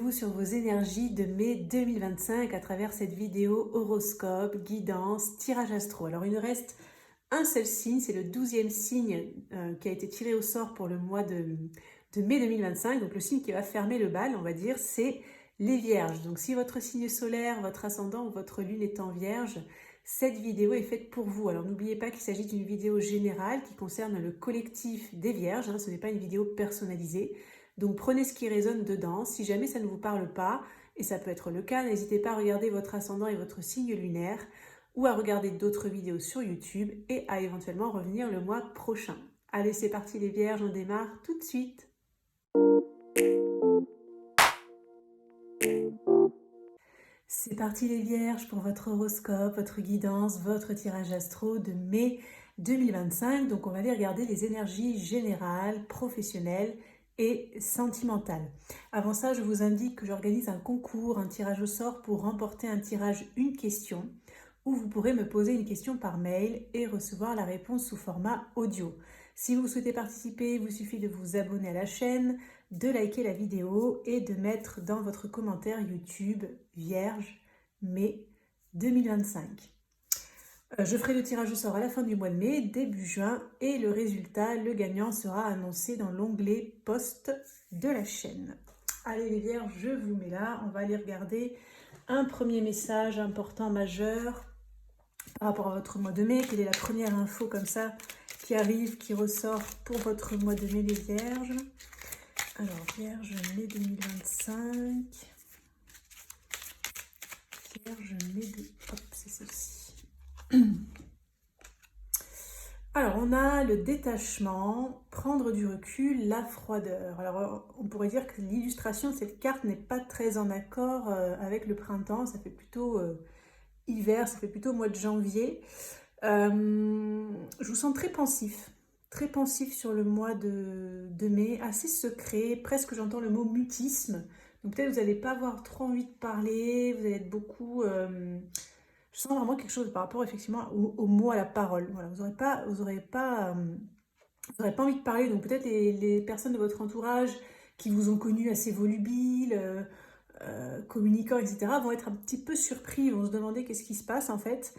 vous sur vos énergies de mai 2025 à travers cette vidéo horoscope, guidance, tirage astro. Alors il nous reste un seul signe, c'est le 12e signe qui a été tiré au sort pour le mois de mai 2025. Donc le signe qui va fermer le bal, on va dire, c'est les Vierges. Donc si votre signe solaire, votre ascendant ou votre lune est en Vierge, cette vidéo est faite pour vous. Alors n'oubliez pas qu'il s'agit d'une vidéo générale qui concerne le collectif des Vierges, ce n'est pas une vidéo personnalisée. Donc prenez ce qui résonne dedans. Si jamais ça ne vous parle pas, et ça peut être le cas, n'hésitez pas à regarder votre ascendant et votre signe lunaire ou à regarder d'autres vidéos sur YouTube et à éventuellement revenir le mois prochain. Allez, c'est parti les Vierges, on démarre tout de suite. C'est parti les Vierges pour votre horoscope, votre guidance, votre tirage astro de mai 2025. Donc on va aller regarder les énergies générales, professionnelles et sentimentales. Avant ça, je vous indique que j'organise un concours, un tirage au sort pour remporter un tirage une question où vous pourrez me poser une question par mail et recevoir la réponse sous format audio. Si vous souhaitez participer, il vous suffit de vous abonner à la chaîne, de liker la vidéo et de mettre dans votre commentaire YouTube Vierge mai 2025. Je ferai le tirage au sort à la fin du mois de mai, début juin, et le résultat, le gagnant, sera annoncé dans l'onglet post de la chaîne. Allez les Vierges, je vous mets là, on va aller regarder un premier message important, majeur, par rapport à votre mois de mai. Quelle est la première info comme ça qui arrive, qui ressort pour votre mois de mai les Vierges? Alors, Vierge, mai 2025. Vierge, mai de... Hop, c'est celle-ci. Alors, on a le détachement, prendre du recul, la froideur. Alors, on pourrait dire que l'illustration de cette carte n'est pas très en accord avec le printemps. Ça fait plutôt hiver, ça fait plutôt mois de janvier. Je vous sens très pensif sur le mois de mai, assez secret, presque j'entends le mot mutisme. Donc peut-être vous n'allez pas avoir trop envie de parler, vous allez être beaucoup... je sens vraiment quelque chose par rapport effectivement au mot, à la parole. Voilà, vous n'aurez pas envie de parler, donc peut-être les personnes de votre entourage qui vous ont connu assez volubile, communicants, etc., vont être un petit peu surpris, ils vont se demander qu'est-ce qui se passe en fait.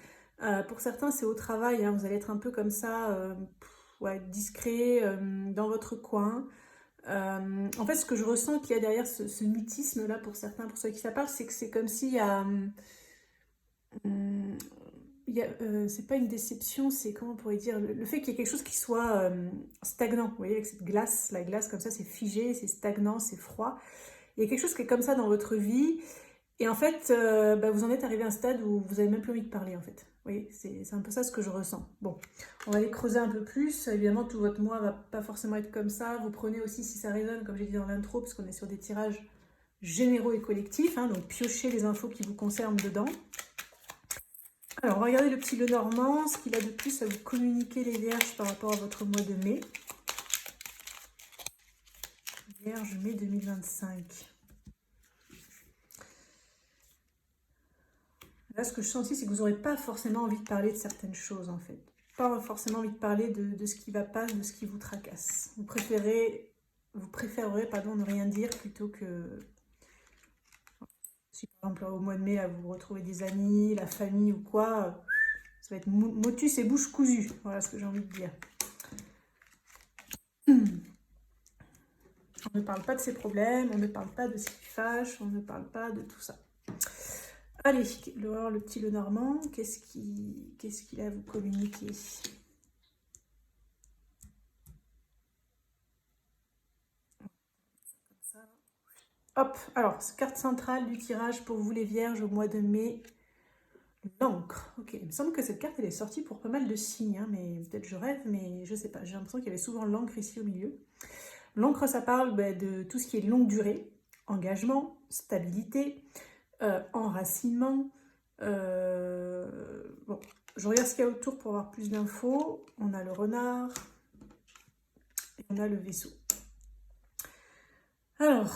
Pour certains, c'est au travail, hein, vous allez être un peu comme ça, discret, dans votre coin. En fait, ce que je ressens qu'il y a derrière ce mutisme-là pour certains, pour ceux qui ça parle, c'est que c'est comme s'il y a... c'est pas une déception, c'est comment on pourrait dire, le fait qu'il y ait quelque chose qui soit stagnant. Vous voyez, avec cette glace, la glace comme ça, c'est figé, c'est stagnant, c'est froid. Il y a quelque chose qui est comme ça dans votre vie. Et en fait, vous en êtes arrivé à un stade où vous n'avez même plus envie de parler, en fait. Vous voyez, c'est un peu ça ce que je ressens. Bon, on va aller creuser un peu plus. Évidemment, tout votre mois ne va pas forcément être comme ça. Vous prenez aussi, si ça résonne, comme j'ai dit dans l'intro, parce qu'on est sur des tirages généraux et collectifs. Hein, donc, piochez les infos qui vous concernent dedans. Alors, on va regarder le petit Lenormand, ce qu'il a de plus à vous communiquer, les Vierges, par rapport à votre mois de mai. Vierge, mai 2025. Là, ce que je sens aussi, c'est que vous n'aurez pas forcément envie de parler de certaines choses, en fait. Pas forcément envie de parler de ce qui ne va pas, de ce qui vous tracasse. Vous préférerez ne rien dire plutôt que... Si par exemple, au mois de mai, là, vous retrouvez des amis, la famille ou quoi, ça va être motus et bouche cousue. Voilà ce que j'ai envie de dire. On ne parle pas de ses problèmes, on ne parle pas de ce qui fâche, on ne parle pas de tout ça. Allez, le petit Lenormand, qu'est-ce qu'il a à vous communiquer? Hop, alors, carte centrale du tirage pour vous les Vierges au mois de mai. L'encre. Ok, il me semble que cette carte, elle est sortie pour pas mal de signes, hein, mais peut-être je rêve, mais je sais pas. J'ai l'impression qu'il y avait souvent l'encre ici au milieu. L'encre, ça parle de tout ce qui est longue durée, engagement, stabilité, enracinement. Bon, je regarde ce qu'il y a autour pour avoir plus d'infos. On a le renard et on a le vaisseau. Alors,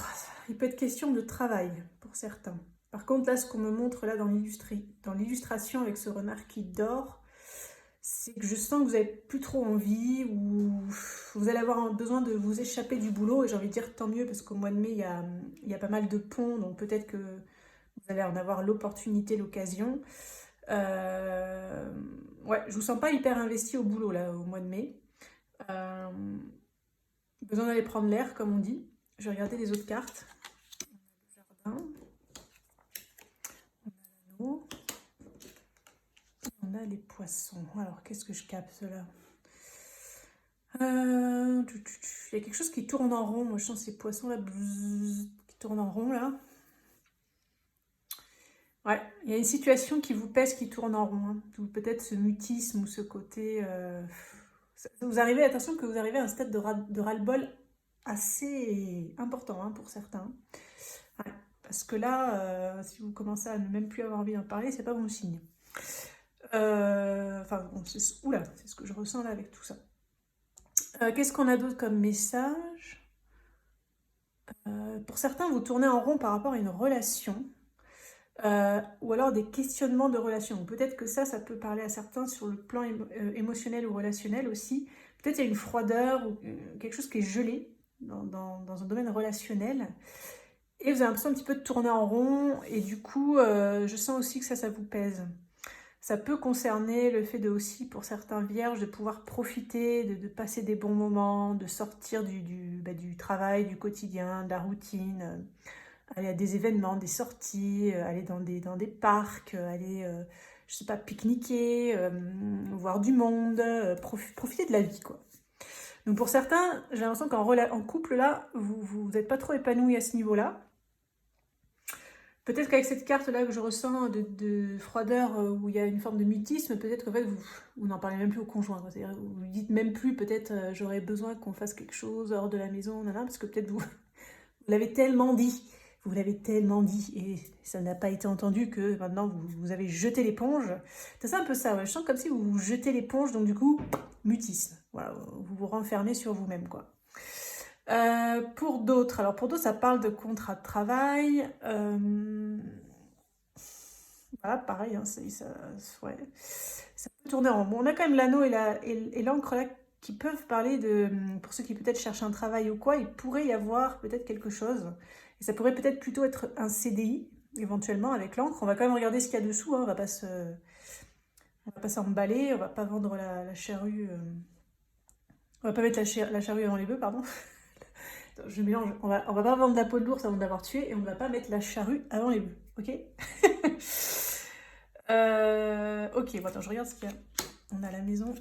il peut être question de travail pour certains. Par contre, là, ce qu'on me montre là dans l'illustration avec ce renard qui dort, c'est que je sens que vous n'avez plus trop envie ou vous allez avoir besoin de vous échapper du boulot. Et j'ai envie de dire tant mieux parce qu'au mois de mai, il y a pas mal de ponts, donc peut-être que vous allez en avoir l'opportunité, l'occasion. Euh, ouais, je vous sens pas hyper investi au boulot là, au mois de mai. Euh, besoin d'aller prendre l'air, comme on dit. Je vais regarder les autres cartes. Jardin, l'eau, on a les poissons. Alors, qu'est-ce que je capte là? Il y a quelque chose qui tourne en rond. Moi, je sens ces poissons là qui tournent en rond là. Ouais, il y a une situation qui vous pèse, qui tourne en rond. Hein. Ou peut-être ce mutisme ou ce côté. Vous arrivez, attention que vous arrivez à un stade de ras-le-bol assez important hein, pour certains. Ouais, parce que là, si vous commencez à ne même plus avoir envie d'en parler, c'est pas bon signe. Enfin, bon, oula, c'est ce que je ressens là avec tout ça. Qu'est-ce qu'on a d'autre comme message? Pour certains, vous tournez en rond par rapport à une relation. Ou alors des questionnements de relation. Peut-être que ça peut parler à certains sur le plan émotionnel ou relationnel aussi. Peut-être il y a une froideur ou quelque chose qui est gelé dans un domaine relationnel. Et vous avez l'impression un petit peu de tourner en rond. Et du coup, je sens aussi que ça vous pèse. Ça peut concerner le fait de aussi, pour certains vierges, de pouvoir profiter, de passer des bons moments, de sortir du travail, du quotidien, de la routine, aller à des événements, des sorties, aller dans des parcs, aller, je sais pas, pique-niquer, voir du monde, profiter de la vie, quoi. Donc pour certains, j'ai l'impression qu'en couple, là, vous n'êtes pas trop épanoui à ce niveau-là. Peut-être qu'avec cette carte-là que je ressens de froideur, où il y a une forme de mutisme, peut-être qu'en fait, vous n'en parlez même plus au conjoint. C'est-à-dire, vous ne dites même plus, peut-être, j'aurais besoin qu'on fasse quelque chose hors de la maison, parce que peut-être vous l'avez tellement dit. Vous l'avez tellement dit et ça n'a pas été entendu que maintenant vous avez jeté l'éponge. C'est un peu ça, ouais. Je sens comme si vous jetez l'éponge, donc du coup, mutisme. Voilà, vous vous renfermez sur vous-même, quoi. Pour d'autres, ça parle de contrat de travail. Voilà, pareil, hein, ouais, ça peut tourner en rond. Bon, on a quand même l'anneau et l'encre là qui peuvent parler de, pour ceux qui peut-être cherchent un travail ou quoi, il pourrait y avoir peut-être quelque chose. Et ça pourrait peut-être plutôt être un CDI, éventuellement, avec l'encre. On va quand même regarder ce qu'il y a dessous, hein, on va pas s'emballer, on va pas vendre la charrue, on va pas mettre la charrue avant les bœufs, pardon. Attends, je mélange, on va pas vendre la peau de l'ours avant d'avoir tué, et on ne va pas mettre la charrue avant les bœufs, ok? Ok, bon, attends, je regarde ce qu'il y a. On a la maison,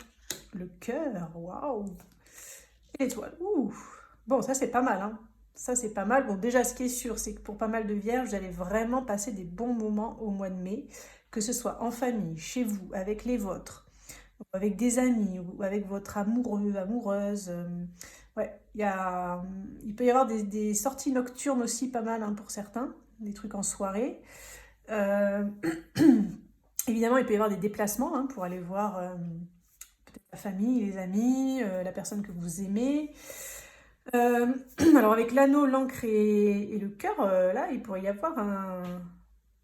le cœur, waouh! Et l'étoile, ouh! Bon, ça c'est pas mal, hein. Ça c'est pas mal. Bon, déjà, ce qui est sûr, c'est que pour pas mal de vierges, vous allez vraiment passer des bons moments au mois de mai, que ce soit en famille, chez vous, avec les vôtres, ou avec des amis, ou avec votre amoureux, amoureuse. Ouais, il peut y avoir des sorties nocturnes aussi, pas mal hein, pour certains, des trucs en soirée. Euh, Évidemment, il peut y avoir des déplacements hein, pour aller voir peut-être la famille, les amis, la personne que vous aimez. Euh, alors avec l'anneau, l'encre et le cœur, là, il pourrait y avoir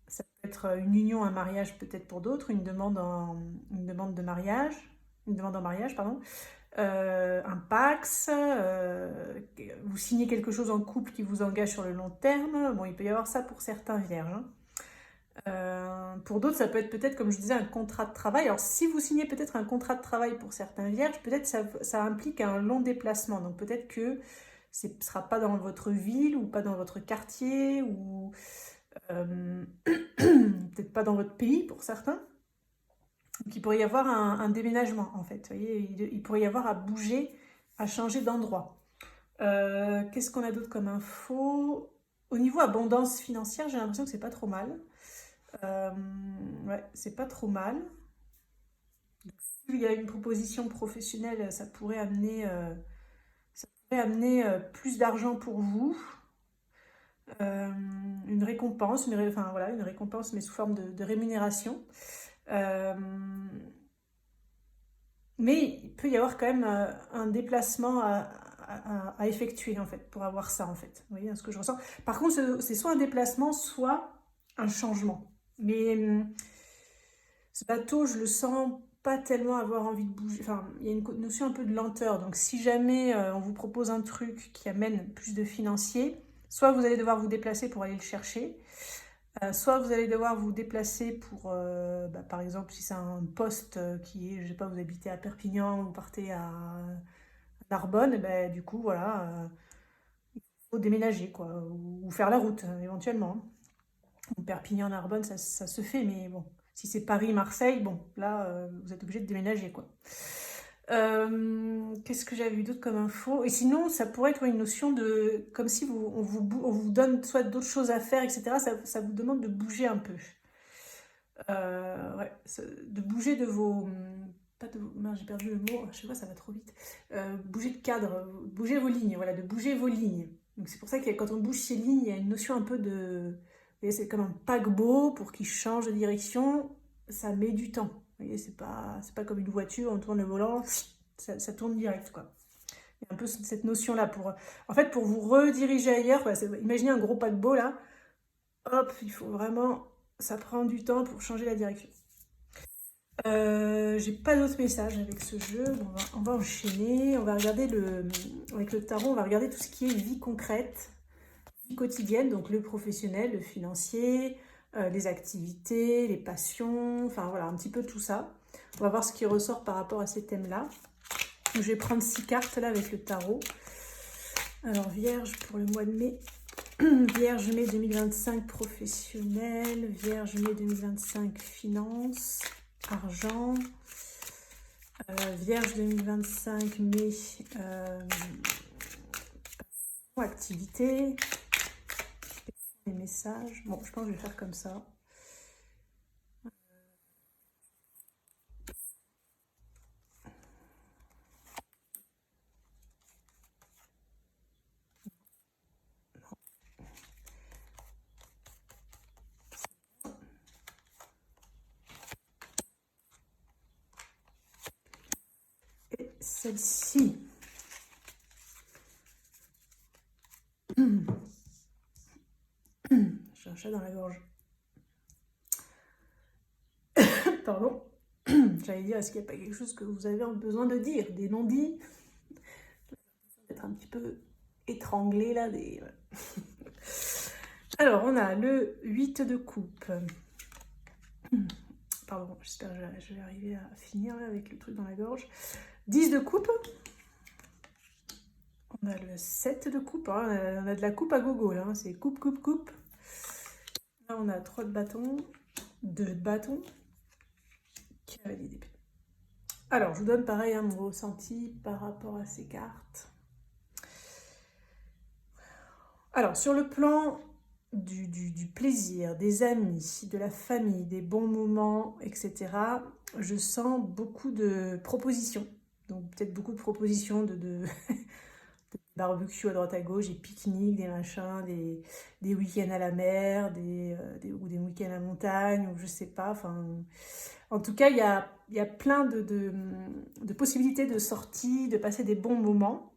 ça peut être une union, un mariage peut-être pour d'autres, une demande de mariage, une demande en mariage, pardon. Un Pax, vous signez quelque chose en couple qui vous engage sur le long terme. Bon, il peut y avoir ça pour certains vierges. Hein. Pour d'autres, ça peut être peut-être, comme je disais, un contrat de travail. Alors, si vous signez peut-être un contrat de travail pour certains vierges, peut-être ça implique un long déplacement. Donc, peut-être que ce ne sera pas dans votre ville ou pas dans votre quartier ou peut-être pas dans votre pays pour certains. Donc, il pourrait y avoir un déménagement, en fait. Vous voyez, il pourrait y avoir à bouger, à changer d'endroit. Qu'est-ce qu'on a d'autre comme info? Au niveau abondance financière, j'ai l'impression que c'est pas trop mal. Ouais, c'est pas trop mal. S'il y a une proposition professionnelle, ça pourrait amener plus d'argent pour vous. Une récompense, enfin voilà, une récompense, mais sous forme de rémunération. Euh, mais il peut y avoir quand même un déplacement à effectuer en fait pour avoir ça en fait. Vous voyez ce que je ressens. Par contre, c'est soit un déplacement, soit un changement. Mais ce bateau, je le sens pas tellement avoir envie de bouger. Enfin, il y a une notion un peu de lenteur. Donc, si jamais on vous propose un truc qui amène plus de financier, soit vous allez devoir vous déplacer pour aller le chercher, soit vous allez devoir vous déplacer pour, par exemple, si c'est un poste qui est, je sais pas, vous habitez à Perpignan, vous partez à Narbonne, et ben, du coup, voilà, il faut déménager, quoi, ou faire la route, éventuellement. Perpignan-Narbonne, ça se fait, mais bon, si c'est Paris-Marseille, bon, là, vous êtes obligé de déménager, quoi. Qu'est-ce que j'avais vu d'autre comme info? Et sinon, ça pourrait être une notion de, comme si on vous donne soit d'autres choses à faire, etc. Ça vous demande de bouger un peu. Ouais, de bouger de vos... Pas de vos... Mince, j'ai perdu le mot, je sais pas, ça va trop vite. Bouger de cadre, bouger vos lignes, voilà, de bouger vos lignes. Donc c'est pour ça que quand on bouge ses lignes, il y a une notion un peu de... Vous voyez, c'est comme un paquebot, pour qu'il change de direction, ça met du temps. Vous voyez, c'est pas comme une voiture, on tourne le volant, ça tourne direct, quoi. Il y a un peu cette notion-là pour... En fait, pour vous rediriger ailleurs, quoi, imaginez un gros paquebot, là, hop, il faut vraiment... Ça prend du temps pour changer la direction. J'ai pas d'autres messages avec ce jeu. Bon, on va enchaîner. On va regarder avec le tarot, on va regarder tout ce qui est vie concrète, vie quotidienne, donc le professionnel, le financier, les activités, les passions, enfin voilà, un petit peu tout ça. On va voir ce qui ressort par rapport à ces thèmes-là. Je vais prendre 6 cartes là avec le tarot. Alors, Vierge pour le mois de mai. Vierge mai 2025 professionnel. Vierge mai 2025 finance. Argent. Vierge 2025 mai activité. Les messages. Bon, je pense que je vais faire comme ça. Et celle-ci. J'ai un chat dans la gorge. Pardon. J'allais dire, est-ce qu'il n'y a pas quelque chose que vous avez besoin de dire? Des non-dits? D'être un petit peu étranglé là. Alors, on a le 8 de coupe. Pardon, j'espère que je vais arriver à finir là, avec le truc dans la gorge. 10 de coupe. On a le 7 de coupe. Hein. On a de la coupe à gogo là. Hein. C'est coupe, coupe, coupe. Là, on a 3 de bâton. 2 de bâton. Cavalier d'épée. Alors, je vous donne pareil mon ressenti par rapport à ces cartes. Alors, sur le plan du plaisir, des amis, de la famille, des bons moments, etc., je sens beaucoup de propositions. Donc, peut-être beaucoup de propositions de barbecue à droite à gauche, des pique-niques, des machins, des week-ends à la mer, ou des week-ends à la montagne, ou je sais pas. Enfin, en tout cas, il y a plein de possibilités de sortie, de passer des bons moments.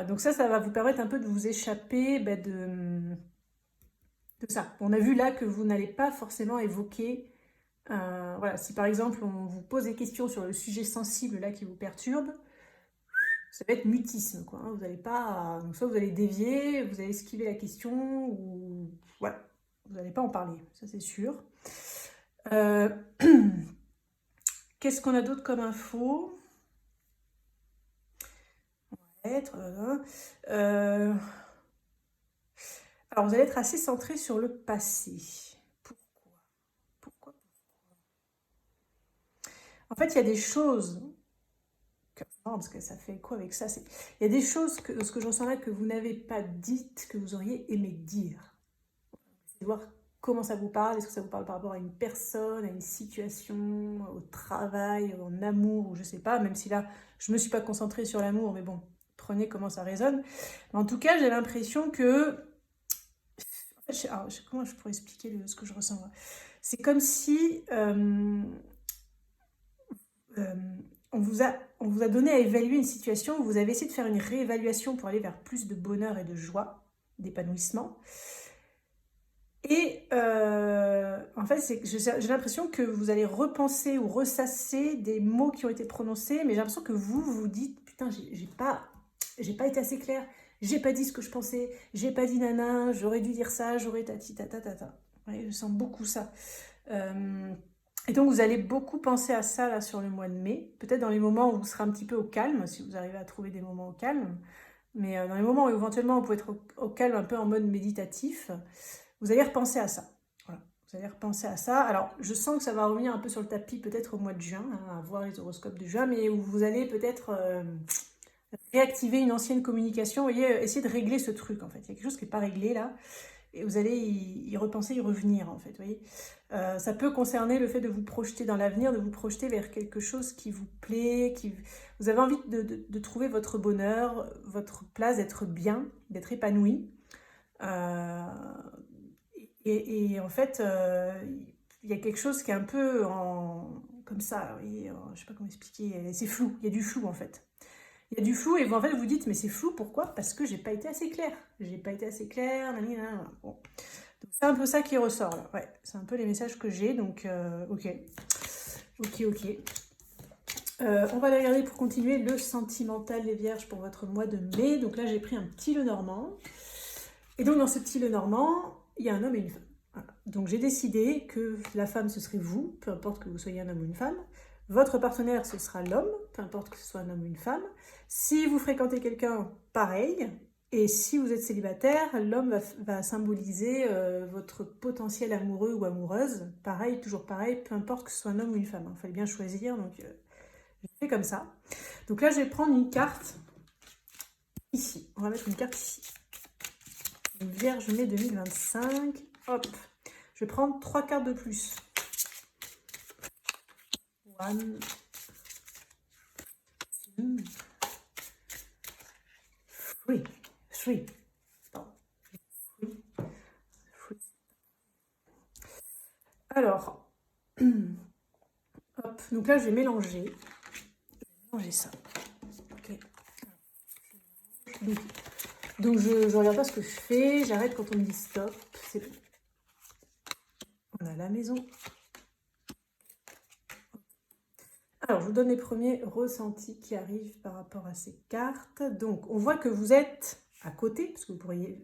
Donc ça va vous permettre un peu de vous échapper de ça. On a vu là que vous n'allez pas forcément évoquer... voilà, si par exemple on vous pose des questions sur le sujet sensible là qui vous perturbe, ça va être mutisme, quoi. Hein. Vous n'allez pas... Donc soit vous allez dévier, vous allez esquiver la question, ou... Voilà, vous n'allez pas en parler, ça c'est sûr. Qu'est-ce qu'on a d'autre comme info? Alors, vous allez être assez centré sur le passé. Pourquoi? En fait, il y a des choses... Non, parce que ça fait quoi avec ça? Il y a des choses, ce que je ressens là, que vous n'avez pas dites, que vous auriez aimé dire. C'est voir comment ça vous parle. Est-ce que ça vous parle par rapport à une personne, à une situation, au travail, en amour, ou je sais pas, même si là, je me suis pas concentrée sur l'amour, mais bon, prenez comment ça résonne. Mais en tout cas, j'ai l'impression que... Alors, comment je pourrais expliquer ce que je ressens? C'est comme si on vous a donné à évaluer une situation, vous avez essayé de faire une réévaluation pour aller vers plus de bonheur et de joie, d'épanouissement. Et en fait, j'ai l'impression que vous allez repenser ou ressasser des mots qui ont été prononcés, mais j'ai l'impression que vous dites, putain, j'ai pas été assez claire, j'ai pas dit ce que je pensais, j'ai pas dit nana, j'aurais dû dire ça, j'aurais tati tata tata. Ouais, je sens beaucoup ça. Et donc vous allez beaucoup penser à ça là sur le mois de mai, peut-être dans les moments où vous serez un petit peu au calme, si vous arrivez à trouver des moments au calme, mais dans les moments où éventuellement vous pouvez être au calme, un peu en mode méditatif, vous allez repenser à ça. Voilà. Vous allez repenser à ça. Alors, je sens que ça va revenir un peu sur le tapis peut-être au mois de juin, hein, à voir les horoscopes de juin, mais où vous allez peut-être réactiver une ancienne communication, vous voyez, essayer de régler ce truc en fait. Il y a quelque chose qui n'est pas réglé là, et vous allez y repenser, y revenir en fait, vous voyez. Ça peut concerner le fait de vous projeter dans l'avenir, de vous projeter vers quelque chose qui vous plaît, vous avez envie de trouver votre bonheur, votre place, d'être bien, d'être épanoui. Euh, et en fait, il y a quelque chose qui est un peu comme ça, oui, je sais pas comment expliquer, c'est flou, il y a du flou en fait. Il y a du flou et vous, en fait, vous dites, mais c'est flou, pourquoi? Parce que j'ai pas été assez claire. J'ai pas été assez claire, nanana. Bon. Donc c'est un peu ça qui ressort là. Ouais, c'est un peu les messages que j'ai, donc ok. Ok. On va aller regarder pour continuer le sentimental des vierges pour votre mois de mai. Donc là, j'ai pris un petit Lenormand. Et donc dans ce petit Lenormand, il y a un homme et une femme. Voilà. Donc j'ai décidé que la femme, ce serait vous, peu importe que vous soyez un homme ou une femme. Votre partenaire, ce sera l'homme, peu importe que ce soit un homme ou une femme. Si vous fréquentez quelqu'un, pareil. Et si vous êtes célibataire, l'homme va symboliser votre potentiel amoureux ou amoureuse. Pareil, toujours pareil, peu importe que ce soit un homme ou une femme. Il fallait bien choisir, donc je fais comme ça. Donc là, je vais prendre une carte ici. On va mettre une carte ici. Une Vierge mai 2025. Hop. Je vais prendre 3 cartes de plus. 1, 2, 3. 3. Alors, hop. Donc là, je vais mélanger. Ça. Okay. Donc je regarde pas ce que je fais. J'arrête quand on me dit stop. C'est bon. On a la maison. Alors, je vous donne les premiers ressentis qui arrivent par rapport à ces cartes. Donc, on voit que vous êtes à côté, parce que vous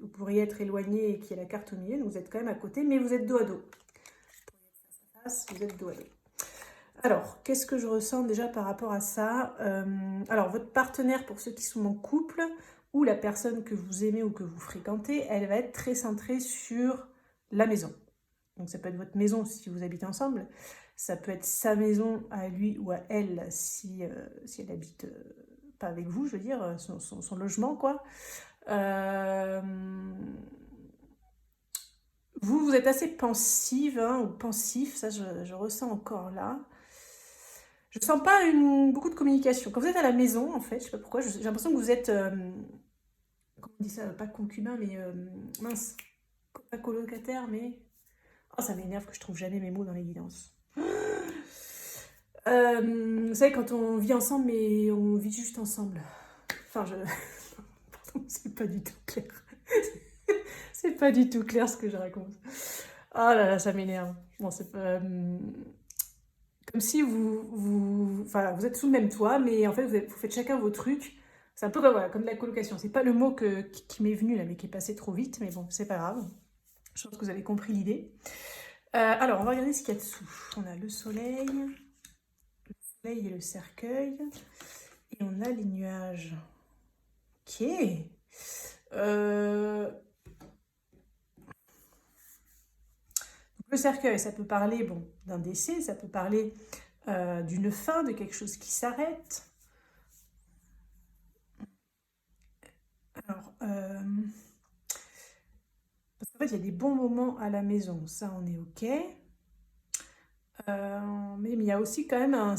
pourriez être éloigné et qu'il y a la carte au milieu, donc vous êtes quand même à côté, mais vous êtes dos à dos. Vous êtes dos à dos. Alors, qu'est-ce que je ressens déjà par rapport à ça? Alors, votre partenaire, pour ceux qui sont en couple, ou la personne que vous aimez ou que vous fréquentez, elle va être très centrée sur la maison. Donc ça peut être votre maison si vous habitez ensemble, ça peut être sa maison à lui ou à elle si elle habite pas avec vous, je veux dire, son logement, quoi. Vous êtes assez pensive, hein, ou pensif, ça je ressens encore là. Je sens pas beaucoup de communication. Quand vous êtes à la maison, en fait, je sais pas pourquoi, j'ai l'impression que vous êtes, comment on dit ça, pas concubin, mais mince, pas colocataire, mais... Oh, ça m'énerve que je trouve jamais mes mots dans l'évidence. Vous savez, quand on vit ensemble, mais on vit juste ensemble. Enfin, Pardon, c'est pas du tout clair. C'est pas du tout clair ce que je raconte. Oh là là, ça m'énerve. Bon, c'est pas... Comme si enfin, vous êtes sous le même toit, mais en fait, vous faites chacun vos trucs. C'est un peu comme, voilà, comme de la colocation. C'est pas le mot qui m'est venu là, mais qui est passé trop vite. Mais bon, c'est pas grave. Je pense que vous avez compris l'idée. Alors, on va regarder ce qu'il y a dessous. On a le soleil et le cercueil. Et on a les nuages. Ok. Le cercueil, ça peut parler d'un décès, ça peut parler d'une fin, de quelque chose qui s'arrête. Alors, parce qu'en fait, il y a des bons moments à la maison, ça on est ok. Mais il y a aussi quand même un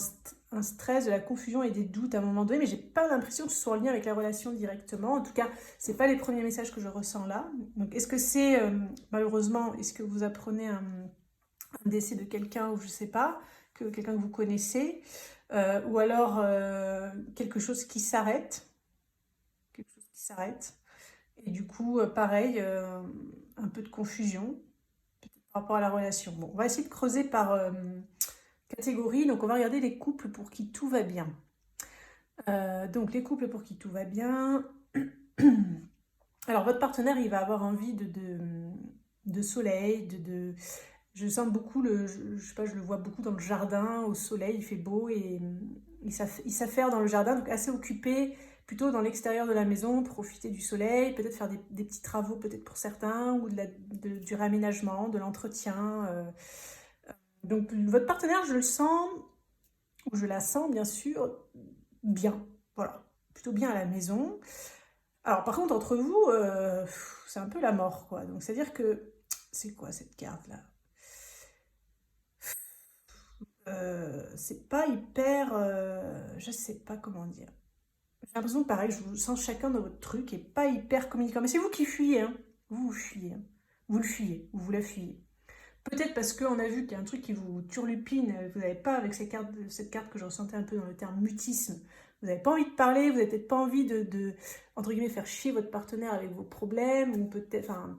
stress, de la confusion et des doutes à un moment donné, mais j'ai pas l'impression que ce soit en lien avec la relation directement. En tout cas, c'est pas les premiers messages que je ressens là. Donc, est-ce que c'est malheureusement, est-ce que vous apprenez un décès de quelqu'un ou je sais pas, quelqu'un que vous connaissez, ou alors quelque chose qui s'arrête, et du coup, pareil, un peu de confusion. par rapport à la relation. Bon, on va essayer de creuser par catégorie. Donc, on va regarder les couples pour qui tout va bien. Donc, les couples pour qui tout va bien. Alors, votre partenaire, il va avoir envie de soleil, je sens beaucoup, je sais pas, je le vois beaucoup dans le jardin, au soleil, il fait beau et il s'affaire dans le jardin, donc assez occupé, plutôt dans l'extérieur de la maison, profiter du soleil, peut-être faire des petits travaux peut-être pour certains, ou du réaménagement, de l'entretien. Donc votre partenaire, je le sens, ou je la sens bien sûr, bien, voilà, plutôt bien à la maison. Alors par contre, entre vous, c'est un peu la mort, quoi. Donc c'est-à-dire que, c'est quoi cette carte-là? C'est pas hyper... je sais pas comment dire. J'ai l'impression que pareil, je vous sens chacun dans votre truc et pas hyper communicant. Mais c'est vous qui fuyez, hein. Vous fuyez. Hein. Vous le fuyez, ou vous la fuyez. Peut-être parce qu'on a vu qu'il y a un truc qui vous turlupine, vous n'avez pas, avec cette carte que je ressentais un peu dans le terme mutisme, vous n'avez pas envie de parler, vous n'avez peut-être pas envie entre guillemets, faire chier votre partenaire avec vos problèmes, ou peut-être, enfin,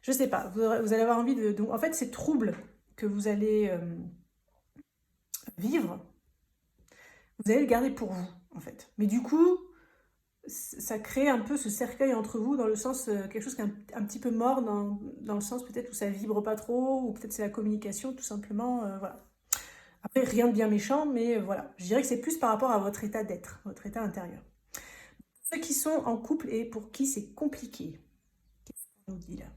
je sais pas, vous allez avoir envie donc, en fait, ces troubles que vous allez vivre, vous allez le garder pour vous, en fait. Mais du coup, ça crée un peu ce cercueil entre vous, dans le sens, quelque chose qui est un petit peu mort, dans le sens peut-être où ça vibre pas trop, ou peut-être c'est la communication, tout simplement, voilà. Après, rien de bien méchant, mais voilà. Je dirais que c'est plus par rapport à votre état d'être, votre état intérieur. Ceux qui sont en couple et pour qui c'est compliqué, qu'est-ce qu'on nous dit là?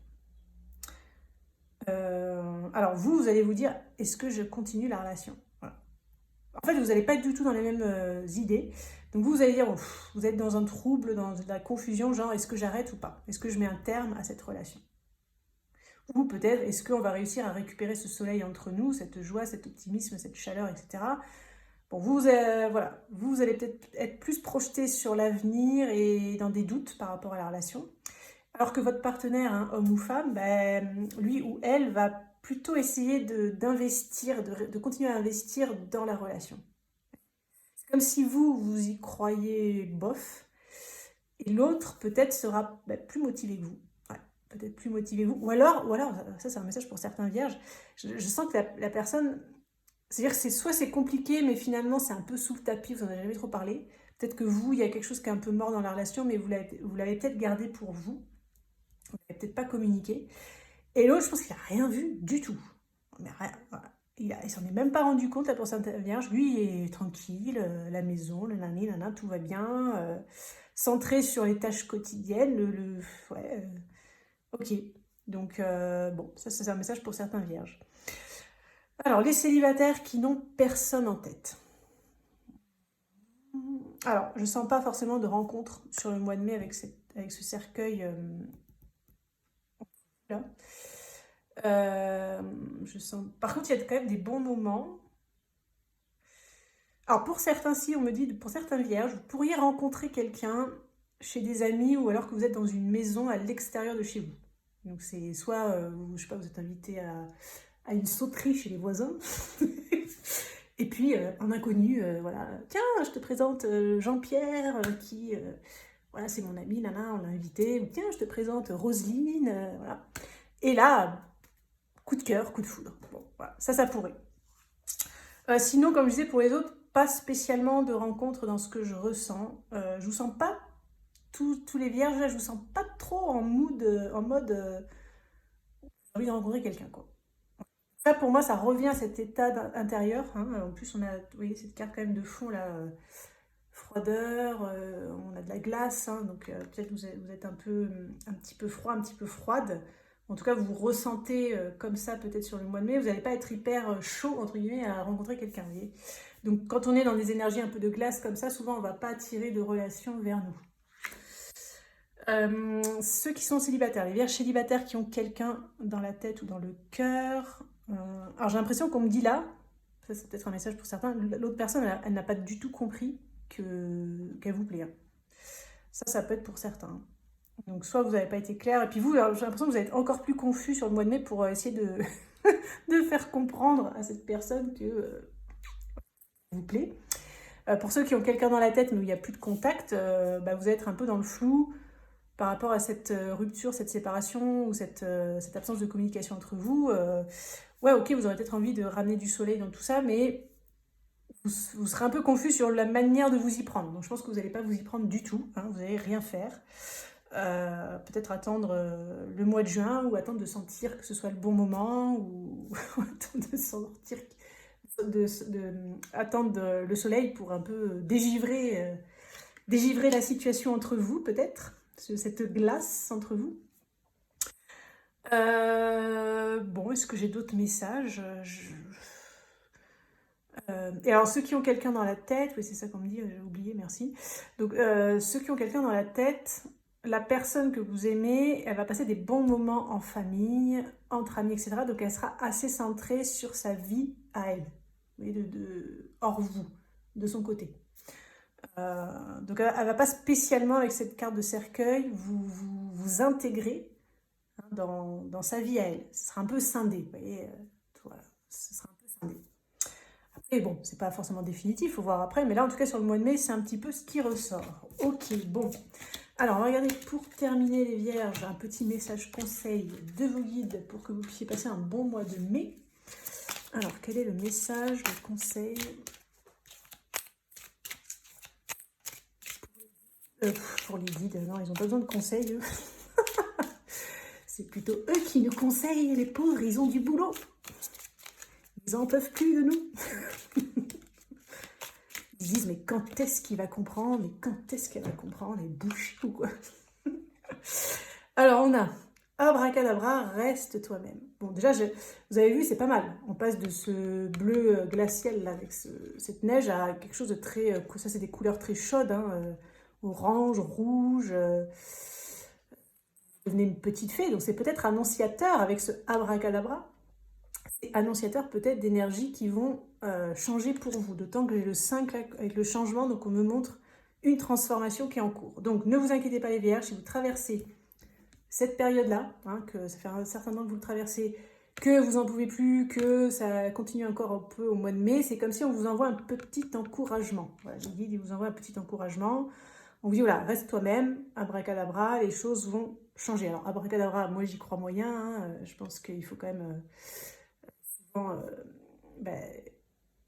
Alors vous allez vous dire, est-ce que je continue la relation? Voilà. En fait, vous n'allez pas être du tout dans les mêmes idées. Donc vous allez dire, vous êtes dans un trouble, dans de la confusion, genre est-ce que j'arrête ou pas? Est-ce que je mets un terme à cette relation? Ou peut-être, est-ce qu'on va réussir à récupérer ce soleil entre nous, cette joie, cet optimisme, cette chaleur, etc. Bon, voilà, vous allez peut-être être plus projeté sur l'avenir et dans des doutes par rapport à la relation. Alors que votre partenaire, hein, homme ou femme, ben, lui ou elle va plutôt essayer d'investir, de continuer à investir dans la relation. C'est comme si vous y croyez bof, et l'autre peut-être sera plus motivé que vous. Ouais, peut-être plus motivé que vous. Ou alors, ça c'est un message pour certains vierges, je sens que la personne, c'est-à-dire que soit c'est compliqué, mais finalement c'est un peu sous le tapis, vous n'en avez jamais trop parlé. Peut-être que vous, il y a quelque chose qui est un peu mort dans la relation, mais vous l'avez peut-être gardé pour vous. Vous n'avez peut-être pas communiqué. Et l'autre, je pense qu'il n'a rien vu du tout. Mais rien, voilà. Il s'en est même pas rendu compte, la personne vierge. Lui, il est tranquille, la maison, le nani, nana, tout va bien. Centré sur les tâches quotidiennes. Ouais, ok. Donc, bon, ça c'est un message pour certains vierges. Alors, les célibataires qui n'ont personne en tête. Alors, je ne sens pas forcément de rencontre sur le mois de mai avec ce cercueil là. Je sens... Par contre, il y a quand même des bons moments. Alors, pour certains, si on me dit, pour certains vierges, vous pourriez rencontrer quelqu'un chez des amis ou alors que vous êtes dans une maison à l'extérieur de chez vous. Donc, c'est soit, je sais pas, vous êtes invité à une sauterie chez les voisins. Et puis, un inconnu, voilà. Tiens, je te présente Jean-Pierre, qui, voilà, c'est mon ami, nana, on l'a invité. Ou, tiens, je te présente Roselyne, voilà. Et là, coup de cœur, coup de foudre. Bon, voilà, ça pourrait. Sinon, comme je disais, pour les autres, pas spécialement de rencontres dans ce que je ressens. Je vous sens pas, tous les vierges, là, je vous sens pas trop en mode, j'ai envie de rencontrer quelqu'un, quoi. Ça, pour moi, ça revient à cet état intérieur. Hein. En plus, on a, vous voyez, cette carte quand même de fond, là, froideur, on a de la glace, hein, donc peut-être vous êtes un petit peu froid, un petit peu froide. En tout cas, vous ressentez comme ça peut-être sur le mois de mai. Vous n'allez pas être hyper chaud, entre guillemets, à rencontrer quelqu'un. Donc, quand on est dans des énergies un peu de glace comme ça, souvent, on ne va pas attirer de relations vers nous. Ceux qui sont célibataires, les vierges célibataires qui ont quelqu'un dans la tête ou dans le cœur. Alors, j'ai l'impression qu'on me dit là, ça c'est peut-être un message pour certains, l'autre personne, elle n'a pas du tout compris qu'elle vous plaît. Hein. Ça peut être pour certains. Donc soit vous n'avez pas été clair, et puis vous, j'ai l'impression que vous êtes encore plus confus sur le mois de mai pour essayer de faire comprendre à cette personne que vous plaît. Pour ceux qui ont quelqu'un dans la tête mais où il n'y a plus de contact, vous allez être un peu dans le flou. par rapport à cette rupture, cette séparation ou cette absence de communication entre vous. Ouais, ok, vous aurez peut-être envie de ramener du soleil dans tout ça, mais vous serez un peu confus sur la manière de vous y prendre. Donc je pense que vous n'allez pas vous y prendre du tout, hein, vous n'allez rien faire. Peut-être attendre le mois de juin ou attendre de sentir que ce soit le bon moment ou attendre de sentir attendre le soleil pour un peu dégivrer la situation entre vous, peut-être, cette glace entre vous. Bon, est-ce que j'ai d'autres messages? Et alors, ceux qui ont quelqu'un dans la tête, oui, c'est ça qu'on me dit, j'ai oublié, merci. Donc, ceux qui ont quelqu'un dans la tête, la personne que vous aimez, elle va passer des bons moments en famille, entre amis, etc. Donc, elle sera assez centrée sur sa vie à elle, vous voyez, hors vous, de son côté. Donc, elle ne va pas spécialement, avec cette carte de cercueil, vous intégrer, hein, dans sa vie à elle. Ce sera un peu scindé, vous voyez, voilà, ce sera un peu scindé. Et bon, c'est pas forcément définitif, il faut voir après, mais là en tout cas sur le mois de mai, c'est un petit peu ce qui ressort. Ok, bon. Alors, on va regarder pour terminer les vierges, un petit message conseil de vos guides pour que vous puissiez passer un bon mois de mai. Alors, quel est le message, le conseil pour les guides? Non, ils n'ont pas besoin de conseils, eux. C'est plutôt eux qui nous conseillent, les pauvres, ils ont du boulot. Ils en peuvent plus de nous. Ils se disent, mais quand est-ce qu'il va comprendre? Mais quand est-ce qu'elle va comprendre? Les bouches ou quoi? Alors, on a abracadabra, reste toi-même. Bon, déjà, vous avez vu, c'est pas mal. On passe de ce bleu glacial, là, avec cette neige, à quelque chose de très... ça, c'est des couleurs très chaudes, hein, orange, rouge. Devenez une petite fée, donc c'est peut-être annonciateur avec ce abracadabra. C'est annonciateur peut-être d'énergies qui vont changer pour vous. D'autant que j'ai le 5 là, avec le changement, donc on me montre une transformation qui est en cours. Donc ne vous inquiétez pas les vierges, si vous traversez cette période-là, hein, que ça fait un certain temps que vous le traversez, que vous n'en pouvez plus, que ça continue encore un peu au mois de mai, c'est comme si on vous envoie un petit encouragement. Voilà, les guides, ils vous envoient un petit encouragement. On vous dit, voilà, reste toi-même, abracadabra, les choses vont changer. Alors, abracadabra, moi j'y crois moyen, hein, je pense qu'il faut quand même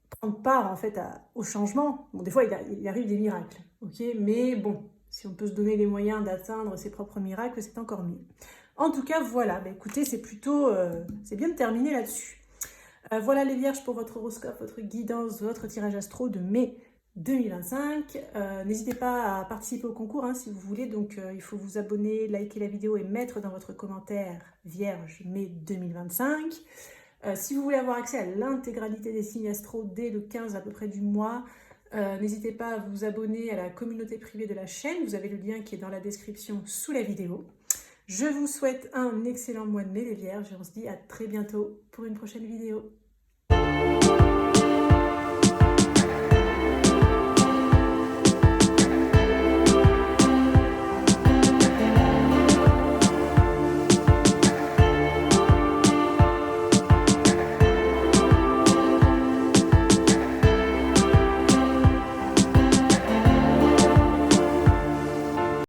prendre part en fait au changement. Bon, des fois, il arrive des miracles, ok, mais bon, si on peut se donner les moyens d'atteindre ses propres miracles, c'est encore mieux. En tout cas, voilà, écoutez, c'est plutôt, c'est bien de terminer là-dessus. Voilà les vierges pour votre horoscope, votre guidance, votre tirage astro de mai 2025. N'hésitez pas à participer au concours, hein, si vous voulez. Donc, il faut vous abonner, liker la vidéo et mettre dans votre commentaire Vierge mai 2025. Si vous voulez avoir accès à l'intégralité des signes astro dès le 15 à peu près du mois, n'hésitez pas à vous abonner à la communauté privée de la chaîne. Vous avez le lien qui est dans la description sous la vidéo. Je vous souhaite un excellent mois de mai les vierges et on se dit à très bientôt pour une prochaine vidéo.